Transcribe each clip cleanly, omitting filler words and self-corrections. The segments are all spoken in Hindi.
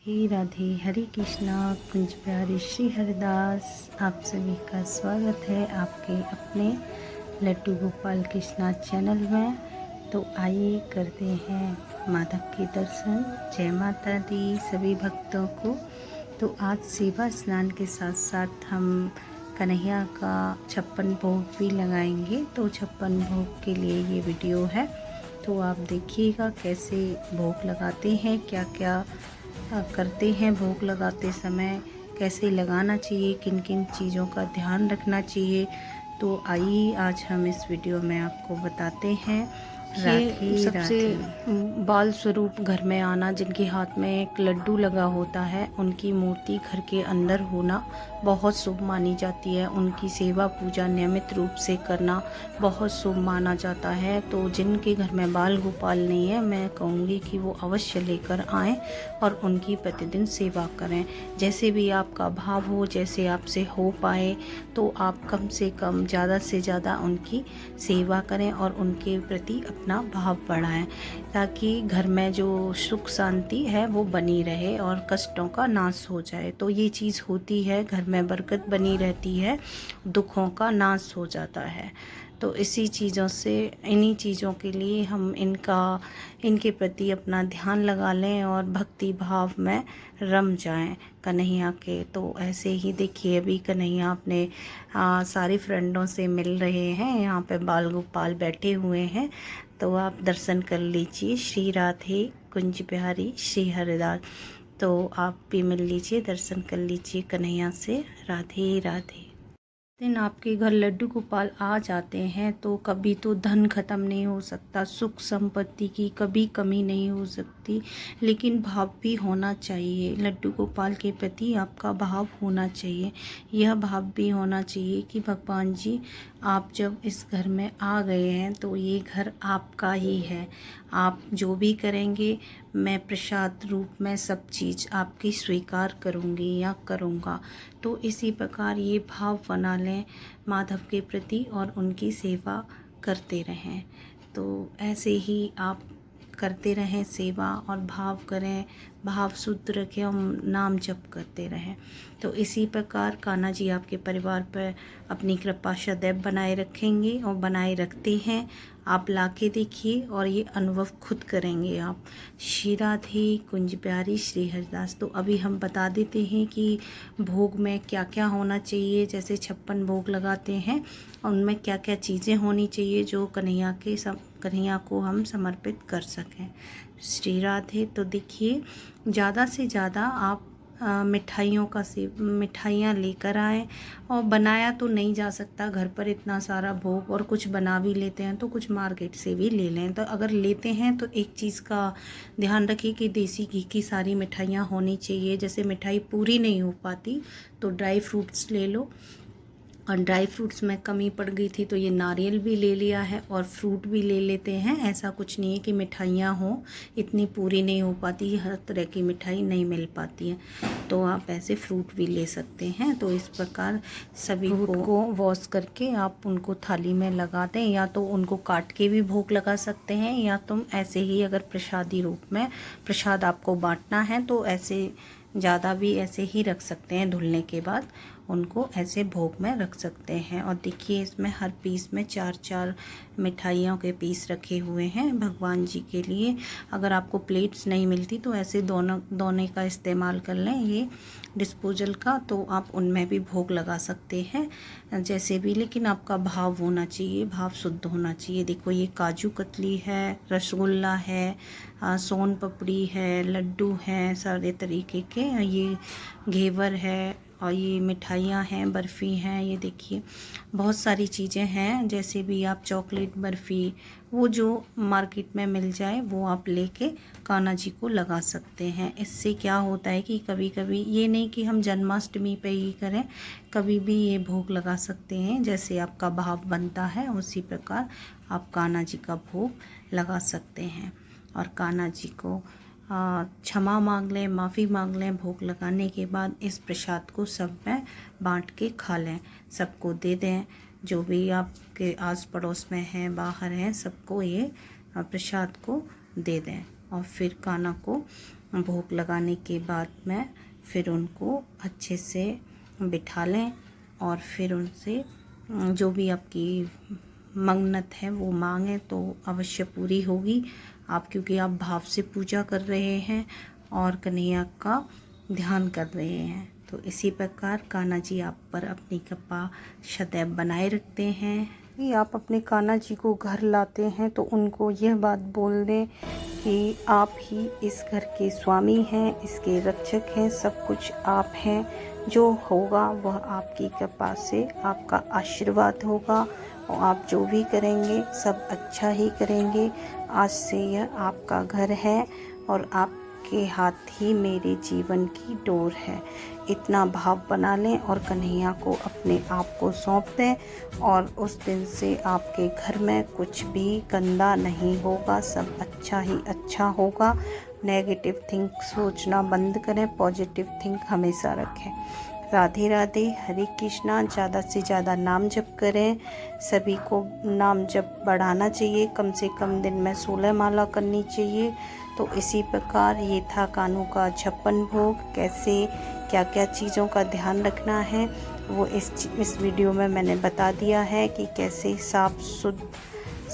हे राधे, हरे कृष्णा। कुंज प्यारे श्री हरिदास, आप सभी का स्वागत है आपके अपने लड्डू गोपाल कृष्णा चैनल में। तो आइए करते हैं माधव के दर्शन। जय माता दी सभी भक्तों को। तो आज सेवा स्नान के साथ साथ हम कन्हैया का 56 भोग भी लगाएंगे। तो 56 भोग के लिए ये वीडियो है, तो आप देखिएगा कैसे भोग लगाते हैं, क्या क्या करते हैं भोग लगाते समय, कैसे लगाना चाहिए, किन किन चीज़ों का ध्यान रखना चाहिए। तो आइए आज हम इस वीडियो में आपको बताते हैं। ये राधे सबसे राधे। बाल स्वरूप घर में आना, जिनके हाथ में एक लड्डू लगा होता है, उनकी मूर्ति घर के अंदर होना बहुत शुभ मानी जाती है। उनकी सेवा पूजा नियमित रूप से करना बहुत शुभ माना जाता है। तो जिनके घर में बाल गोपाल नहीं है, मैं कहूँगी कि वो अवश्य लेकर आएँ और उनकी प्रतिदिन सेवा करें। जैसे भी आपका भाव हो, जैसे आपसे हो पाए, तो आप कम से कम ज़्यादा से ज़्यादा उनकी सेवा करें और उनके प्रति अपना भाव बढ़ाएं, ताकि घर में जो सुख शांति है वो बनी रहे और कष्टों का नाश हो जाए। तो ये चीज़ होती है, घर में बरकत बनी रहती है, दुखों का नाश हो जाता है। तो इसी चीज़ों से, इन्हीं चीज़ों के लिए हम इनके प्रति अपना ध्यान लगा लें और भक्ति भाव में रम जाएं कन्हैया के। तो ऐसे ही देखिए, अभी कन्हैया अपने सारी फ्रेंडों से मिल रहे हैं। यहाँ पे बाल गोपाल बैठे हुए हैं, तो आप दर्शन कर लीजिए। श्री राधे, कुंज बिहारी श्री हरिदास। तो आप भी मिल लीजिए, दर्शन कर लीजिए कन्हैया से। राधे राधे। दिन आपके घर लड्डू गोपाल आ जाते हैं तो कभी तो धन खत्म नहीं हो सकता, सुख संपत्ति की कभी कमी नहीं हो सकती, लेकिन भाव भी होना चाहिए। लड्डू गोपाल के प्रति आपका भाव होना चाहिए। यह भाव भी होना चाहिए कि भगवान जी, आप जब इस घर में आ गए हैं तो ये घर आपका ही है। आप जो भी करेंगे, मैं प्रसाद रूप में सब चीज़ आपकी स्वीकार करूँगी या करूँगा। तो इसी प्रकार ये भाव बना लें माधव के प्रति और उनकी सेवा करते रहें। तो ऐसे ही आप करते रहें सेवा और भाव करें, भाव शुद्ध रखें और नाम जप करते रहें। तो इसी प्रकार कान्हा जी आपके परिवार पर अपनी कृपा सदैव बनाए रखेंगे और बनाए रखते हैं। आप लाके देखिए और ये अनुभव खुद करेंगे आप। श्री राधे, कुंज प्यारी श्री हरिदास। तो अभी हम बता देते हैं कि भोग में क्या क्या होना चाहिए। जैसे 56 भोग लगाते हैं, उनमें क्या क्या चीज़ें होनी चाहिए जो कन्हैया को हम समर्पित कर सकें। श्री राधे। तो देखिए, ज़्यादा से ज़्यादा आप मिठाइयाँ लेकर आएँ। और बनाया तो नहीं जा सकता घर पर इतना सारा भोग, और कुछ बना भी लेते हैं तो कुछ मार्केट से भी ले लें। तो अगर लेते हैं तो एक चीज़ का ध्यान रखिए कि देसी घी की सारी मिठाइयाँ होनी चाहिए। जैसे मिठाई पूरी नहीं हो पाती तो ड्राई फ्रूट्स ले लो, और ड्राई फ्रूट्स में कमी पड़ गई थी तो ये नारियल भी ले लिया है और फ्रूट भी ले लेते हैं। ऐसा कुछ नहीं है कि मिठाइयाँ हों इतनी पूरी नहीं हो पाती, हर तरह की मिठाई नहीं मिल पाती है, तो आप ऐसे फ्रूट भी ले सकते हैं। तो इस प्रकार सभी फ्रूट को वॉश करके आप उनको थाली में लगा दें, या तो उनको काट के भी भोग लगा सकते हैं, या तुम ऐसे ही अगर प्रसादी रूप में प्रसाद आपको बांटना है तो ऐसे ज़्यादा भी ऐसे ही रख सकते हैं। धुलने के बाद उनको ऐसे भोग में रख सकते हैं। और देखिए, इसमें हर पीस में 4-4 मिठाइयों के पीस रखे हुए हैं भगवान जी के लिए। अगर आपको प्लेट्स नहीं मिलती तो ऐसे दोने का इस्तेमाल कर लें, ये डिस्पोजल का, तो आप उनमें भी भोग लगा सकते हैं जैसे भी। लेकिन आपका भाव होना चाहिए, भाव शुद्ध होना चाहिए। देखो, ये काजू कतली है, रसगुल्ला है, सोन पपड़ी है, लड्डू हैं सारे तरीके के, ये घेवर है, और ये मिठाइयाँ हैं, बर्फ़ी हैं। ये देखिए, बहुत सारी चीज़ें हैं। जैसे भी आप चॉकलेट बर्फ़ी, वो जो मार्केट में मिल जाए वो आप लेके कान्हा जी को लगा सकते हैं। इससे क्या होता है कि कभी कभी, ये नहीं कि हम जन्माष्टमी पे ही करें, कभी भी ये भोग लगा सकते हैं। जैसे आपका भाव बनता है उसी प्रकार आप कान्हा जी का भोग लगा सकते हैं। और कान्हा जी को क्षमा मांग लें, माफ़ी मांग लें। भोग लगाने के बाद इस प्रसाद को सब में बांट के खा लें, सबको दे दें। जो भी आपके आस पड़ोस में हैं, बाहर हैं, सबको ये प्रसाद को दे दें। और फिर कान्हा को भोग लगाने के बाद में फिर उनको अच्छे से बिठा लें और फिर उनसे जो भी आपकी मन्नत है वो मांगें तो अवश्य पूरी होगी। आप क्योंकि आप भाव से पूजा कर रहे हैं और कन्हैया का ध्यान कर रहे हैं, तो इसी प्रकार कान्हा जी आप पर अपनी कृपा सदैव बनाए रखते हैं। यदि आप अपने कान्हा जी को घर लाते हैं तो उनको यह बात बोल दें कि आप ही इस घर के स्वामी हैं, इसके रक्षक हैं, सब कुछ आप हैं। जो होगा वह आपकी कृपा से, आपका आशीर्वाद होगा और आप जो भी करेंगे सब अच्छा ही करेंगे। आज से यह आपका घर है और आपके हाथ ही मेरे जीवन की डोर है। इतना भाव बना लें और कन्हैया को अपने आप को सौंप दें और उस दिन से आपके घर में कुछ भी गंदा नहीं होगा, सब अच्छा ही अच्छा होगा। नेगेटिव थिंक सोचना बंद करें, पॉजिटिव थिंक हमेशा रखें। राधे राधे, हरे कृष्णा। ज़्यादा से ज़्यादा नाम जप करें, सभी को नाम जप बढ़ाना चाहिए, कम से कम दिन में 16 माला करनी चाहिए। तो इसी प्रकार ये था कान्हू का 56 भोग। कैसे क्या क्या चीज़ों का ध्यान रखना है वो इस वीडियो में मैंने बता दिया है कि कैसे साफ शुद्ध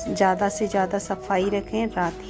ज़्यादा से ज़्यादा सफाई रखें। राधे।